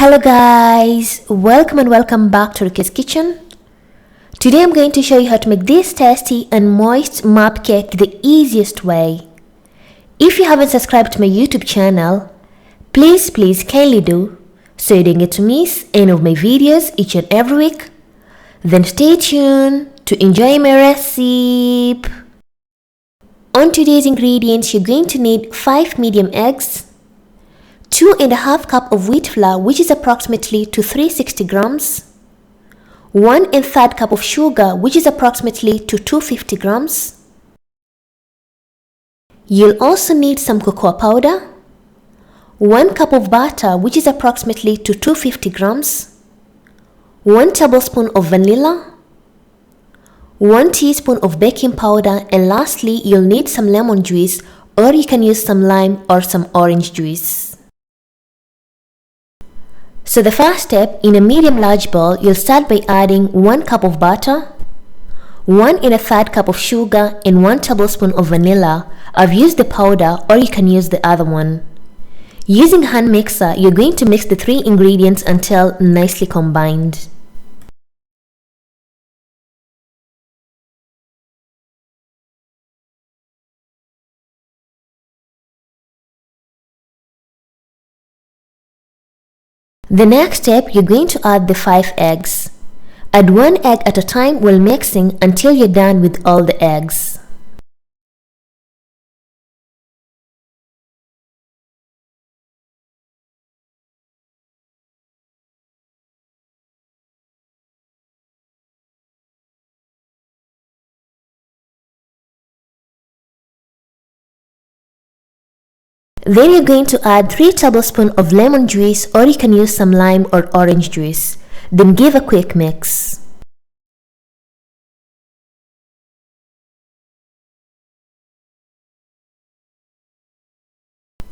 Hello guys, welcome and welcome back to Rukia's kitchen. Today I'm going to show you how to make this tasty and moist map cake the easiest way. If you haven't subscribed to my YouTube channel, please kindly do, so you don't get to miss any of my videos each and every week. Then stay tuned to enjoy my recipe. On today's ingredients, you're going to need 5 medium eggs, 2.5 cup of wheat flour, which is approximately to 360 grams, 1/3 cup of sugar, which is approximately to 250 grams. You'll also need some cocoa powder, 1 cup of butter, which is approximately to 250 grams, 1 tablespoon of vanilla, 1 teaspoon of baking powder, and lastly, you'll need some lemon juice, or you can use some lime or some orange juice. So the first step, in a medium large bowl, you'll start by adding 1 cup of butter, 1/3 cup of sugar, and 1 tablespoon of vanilla. I've used the powder, or you can use the other one. Using hand mixer, you're going to mix the 3 ingredients until nicely combined. The next step, you're going to add the 5 eggs. Add 1 egg at a time while mixing until you're done with all the eggs. Then you're going to add 3 tablespoons of lemon juice, or you can use some lime or orange juice. Then give a quick mix.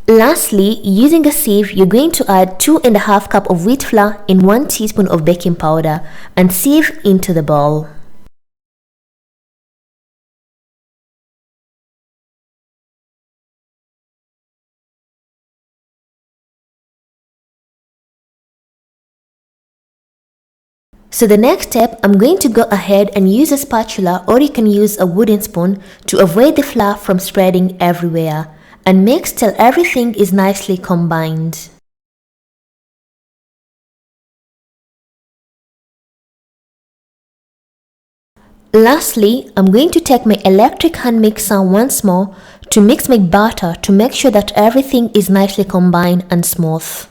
Lastly, using a sieve, you're going to add 2.5 cup of wheat flour and 1 teaspoon of baking powder and sieve into the bowl. So the next step, I'm going to go ahead and use a spatula, or you can use a wooden spoon to avoid the flour from spreading everywhere, and mix till everything is nicely combined. Lastly, I'm going to take my electric hand mixer once more to mix my batter to make sure that everything is nicely combined and smooth.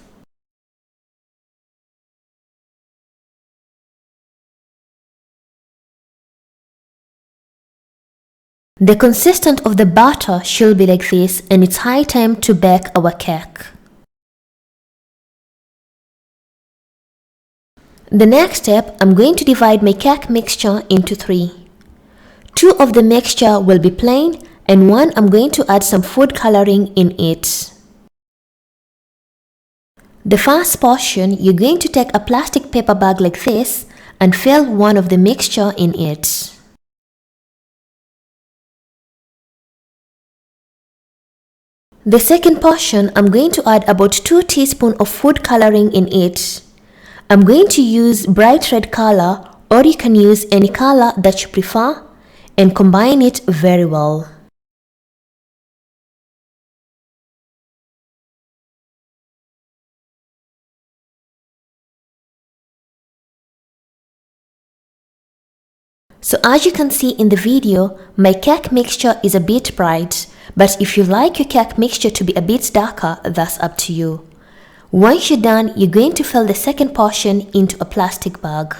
The consistency of the batter should be like this, and it's high time to bake our cake. The next step, I'm going to divide my cake mixture into 3. 2 of the mixture will be plain, and 1 I'm going to add some food coloring in it. The first portion, you're going to take a plastic paper bag like this and fill 1 of the mixture in it. The second portion, I'm going to add about 2 teaspoons of food coloring in it. I'm going to use bright red color, or you can use any color that you prefer, and combine it very well. So as you can see in the video, my cake mixture is a bit bright, but if you like your cake mixture to be a bit darker, that's up to you. Once you're done, you're going to fill the second portion into a plastic bag.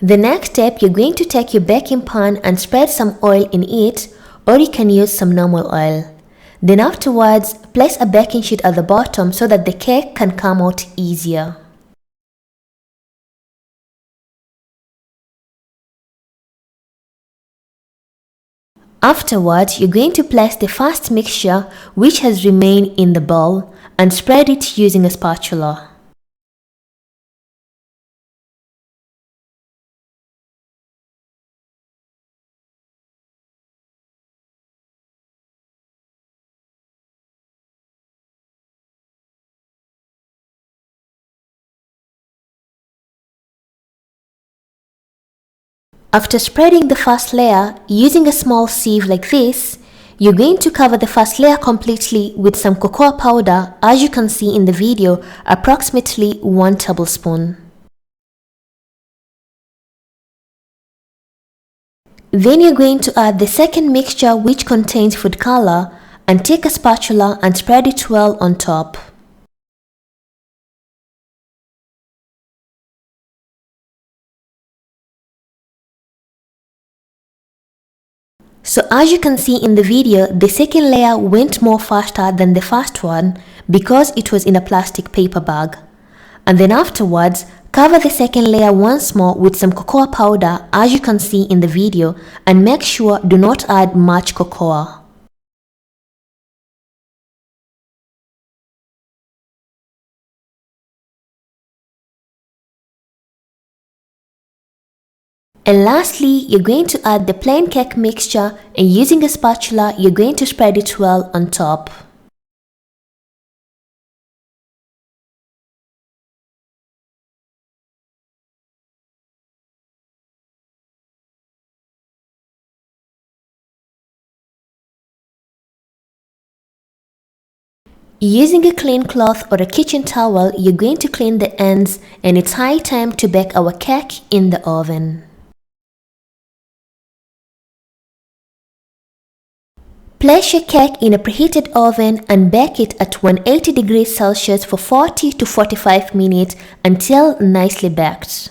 The next step, you're going to take your baking pan and spread some oil in it, or you can use some normal oil. Then afterwards, place a baking sheet at the bottom so that the cake can come out easier. Afterwards, you're going to place the first mixture which has remained in the bowl and spread it using a spatula. After spreading the first layer using a small sieve like this, you're going to cover the first layer completely with some cocoa powder, as you can see in the video, approximately 1 tablespoon. Then you're going to add the second mixture, which contains food color, and take a spatula and spread it well on top. So as you can see in the video, the second layer went more faster than the first one because it was in a plastic paper bag. And then afterwards, cover the second layer once more with some cocoa powder, as you can see in the video, and make sure do not add much cocoa. And lastly, you're going to add the plain cake mixture, and using a spatula, you're going to spread it well on top. Using a clean cloth or a kitchen towel, you're going to clean the ends, and it's high time to bake our cake in the oven. Place your cake in a preheated oven and bake it at 180 degrees Celsius for 40 to 45 minutes until nicely baked.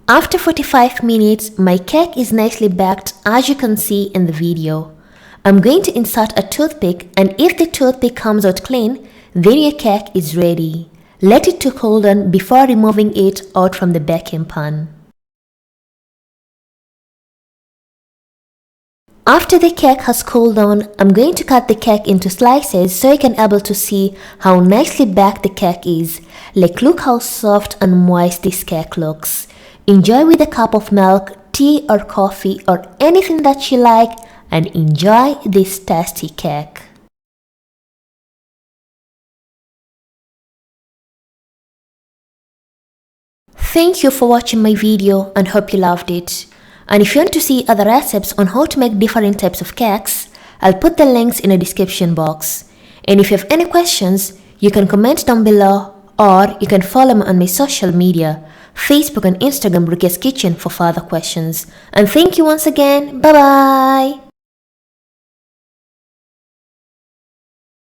After 45 minutes, my cake is nicely baked, as you can see in the video. I'm going to insert a toothpick, and if the toothpick comes out clean, then your cake is ready. Let it to cool down before removing it out from the baking pan. After the cake has cooled down, I'm going to cut the cake into slices so you can able to see how nicely baked the cake is. Like, look how soft and moist this cake looks. Enjoy with a cup of milk, tea or coffee or anything that you like, and enjoy this tasty cake. Thank you for watching my video and hope you loved it. And if you want to see other recipes on how to make different types of cakes, I'll put the links in the description box. And if you have any questions, you can comment down below, or you can follow me on my social media, Facebook and Instagram Rukia's Kitchen, for further questions. And thank you once again. Bye bye.